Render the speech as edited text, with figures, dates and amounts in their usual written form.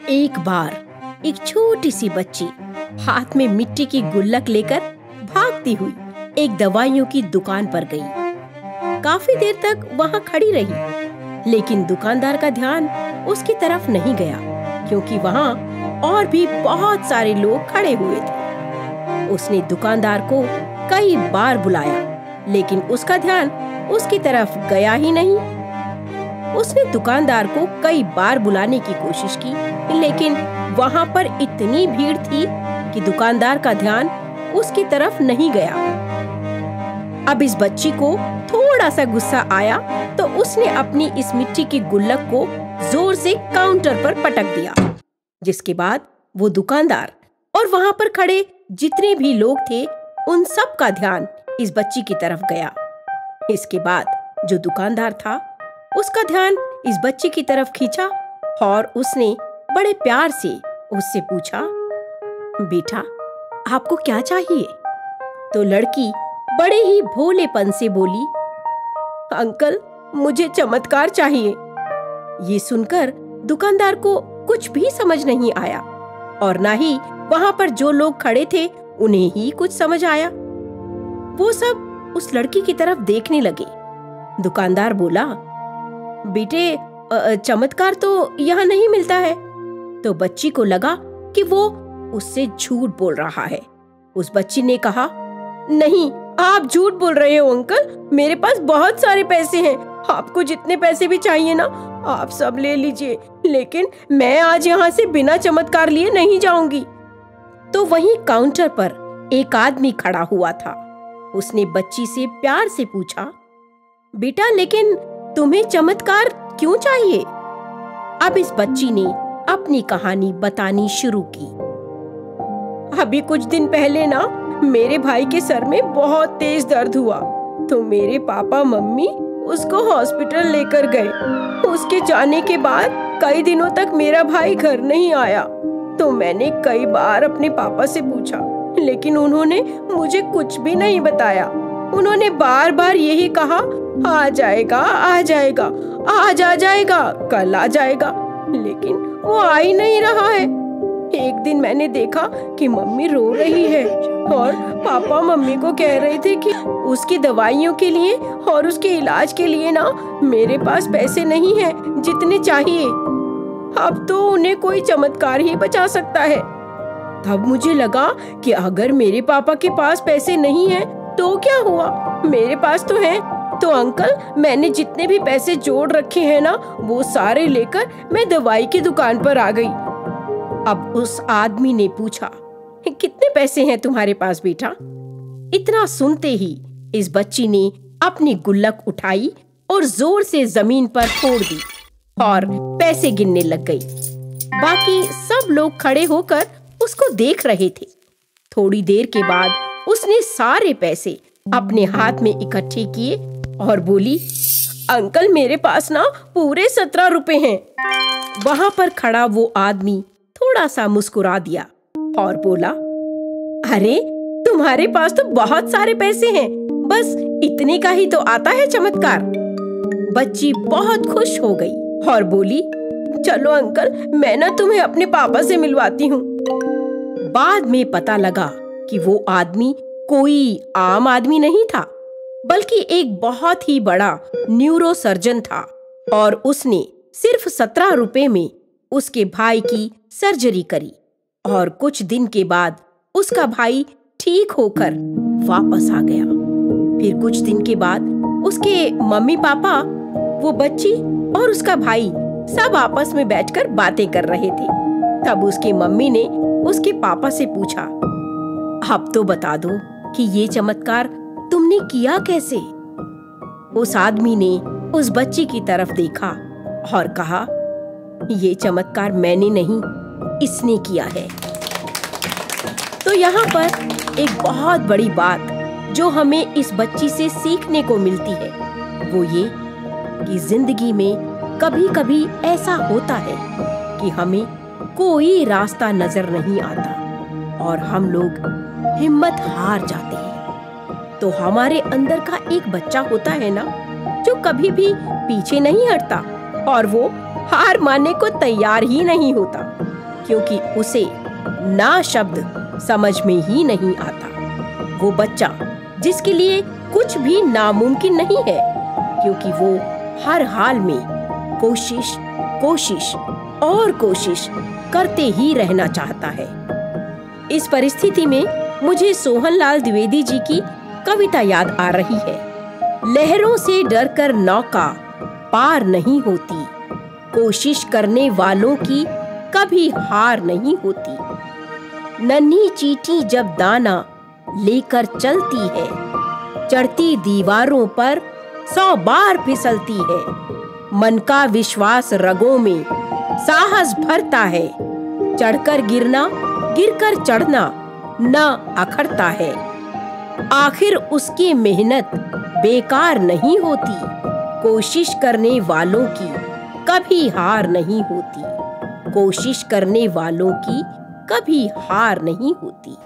एक बार एक छोटी सी बच्ची हाथ में मिट्टी की गुल्लक लेकर भागती हुई एक दवाइयों की दुकान पर गई। काफी देर तक वहां खड़ी रही, लेकिन दुकानदार का ध्यान उसकी तरफ नहीं गया, क्योंकि वहां और भी बहुत सारे लोग खड़े हुए थे। उसने दुकानदार को कई बार बुलाया, लेकिन उसका ध्यान उसकी तरफ गया ही नहीं। उसने दुकानदार को कई बार बुलाने की कोशिश की, लेकिन वहां पर इतनी भीड़ थी कि दुकानदार का ध्यान उसकी तरफ नहीं गया। अब इस बच्ची को थोड़ा सा गुस्सा आया, तो उसने अपनी इस मिट्टी की गुल्लक को जोर से काउंटर पर पटक दिया, जिसके बाद वो दुकानदार और वहां पर खड़े जितने भी लोग थे, उन सब का ध्यान इस बच्ची की तरफ गया। इसके बाद जो दुकानदार था, उसका ध्यान इस बच्ची की तरफ खींचा और उसने बड़े प्यार से उससे पूछा, बेटा, आपको क्या चाहिए? तो लड़की बड़े ही भोलेपन से बोली, अंकल, मुझे चमत्कार चाहिए। ये सुनकर दुकानदार को कुछ भी समझ नहीं आया, और ना ही वहां पर जो लोग खड़े थे उन्हें ही कुछ समझ आया। वो सब उस लड़की की तरफ देखने लगे। दुकानदार बोला, बेटे, चमत्कार तो यहाँ नहीं मिलता है। तो बच्ची को लगा कि वो उससे झूठ बोल रहा है। उस बच्ची ने कहा, नहीं, आप झूठ बोल रहे हो अंकल, मेरे पास बहुत सारे पैसे हैं। आपको जितने पैसे भी चाहिए ना, आप सब ले लीजिए, लेकिन मैं आज यहाँ से बिना चमत्कार लिए नहीं जाऊंगी। तो वहीं काउंटर पर एक आदमी खड़ा हुआ था। उसने बच्ची से प्यार से पूछा, बेटा, लेकिन तुम्हें चमत्कार क्यों चाहिए? अब इस बच्ची ने अपनी कहानी बतानी शुरू की। अभी कुछ दिन पहले ना, मेरे भाई के सर में बहुत तेज दर्द हुआ, तो मेरे पापा मम्मी उसको हॉस्पिटल लेकर गए। उसके जाने के बाद कई दिनों तक मेरा भाई घर नहीं आया। तो मैंने कई बार अपने पापा से पूछा, लेकिन उन्होंने मुझे कुछ भी नहीं बताया। उन्होंने बार बार यही कहा, आ जाएगा, आ जाएगा, आज आ जाएगा, कल आ जाएगा, लेकिन वो आ ही नहीं रहा है। एक दिन मैंने देखा कि मम्मी रो रही है और पापा मम्मी को कह रहे थे कि उसकी दवाइयों के लिए और उसके इलाज के लिए ना मेरे पास पैसे नहीं हैं जितने चाहिए। अब तो उन्हें कोई चमत्कार ही बचा सकता है। तब मुझे लगा कि अगर मेरे पापा के पास पैसे नहीं हैं तो क्या हुआ, मेरे पास तो हैं। तो अंकल, मैंने जितने भी पैसे जोड़ रखे हैं ना, वो सारे लेकर मैं दवाई की दुकान पर आ गई। अब उस आदमी ने पूछा, कितने पैसे हैं तुम्हारे पास बेटा? इतना सुनते ही इस बच्ची ने अपनी गुल्लक उठाई और जोर से जमीन पर फोड़ दी और पैसे गिनने लग गई। बाकी सब लोग खड़े होकर उसको देख रहे थे। थोड़ी देर के बाद उसने सारे पैसे अपने हाथ में इकट्ठे किए और बोली, अंकल, मेरे पास ना पूरे 17 रुपए हैं। वहां पर खड़ा वो आदमी थोड़ा सा मुस्कुरा दिया और बोला, अरे, तुम्हारे पास तो बहुत सारे पैसे हैं, बस इतने का ही तो आता है चमत्कार। बच्ची बहुत खुश हो गई और बोली, चलो अंकल, मैं ना तुम्हें अपने पापा से मिलवाती हूँ। बाद में पता लगा कि वो आदमी कोई आम आदमी नहीं था, बल्कि एक बहुत ही बड़ा न्यूरो सर्जन था, और उसने सिर्फ 17 रुपए में उसके भाई की सर्जरी करी। और कुछ दिन के बाद उसका भाई ठीक होकर वापस आ गया। फिर कुछ दिन के बाद उसके मम्मी पापा, वो बच्ची और उसका भाई सब आपस में बैठकर बातें कर रहे थे। तब उसकी मम्मी ने उसके पापा से पूछा, अब तो बता दो कि ये चमत्कार तुमने किया कैसे? उस आदमी ने उस बच्ची की तरफ देखा और कहा, ये चमत्कार मैंने नहीं, इसने किया है। तो यहाँ पर एक बहुत बड़ी बात जो हमें इस बच्ची से सीखने को मिलती है, वो ये कि जिंदगी में कभी कभी ऐसा होता है कि हमें कोई रास्ता नजर नहीं आता और हम लोग हिम्मत हार जाते हैं। तो हमारे अंदर का एक बच्चा होता है ना, जो कभी भी पीछे नहीं हटता और वो हार मानने को तैयार ही नहीं होता। क्योंकि उसे ना शब्द समझ में ही नहीं आता। वो बच्चा जिसके लिए कुछ भी नामुमकिन नहीं है, क्योंकि वो हर हाल में कोशिश कोशिश और कोशिश करते ही रहना चाहता है। इस परिस्थिति में मुझे सोहनलाल द्विवेदी जी की कविता याद आ रही है। लहरों से डरकर नौका पार नहीं होती, कोशिश करने वालों की कभी हार नहीं होती। नन्ही चींटी जब दाना लेकर चलती है, चढ़ती दीवारों पर 100 बार फिसलती है। मन का विश्वास रगों में साहस भरता है, चढ़कर गिरना गिरकर चढ़ना न अखरता है। आखिर उसकी मेहनत बेकार नहीं होती, कोशिश करने वालों की कभी हार नहीं होती, कोशिश करने वालों की कभी हार नहीं होती।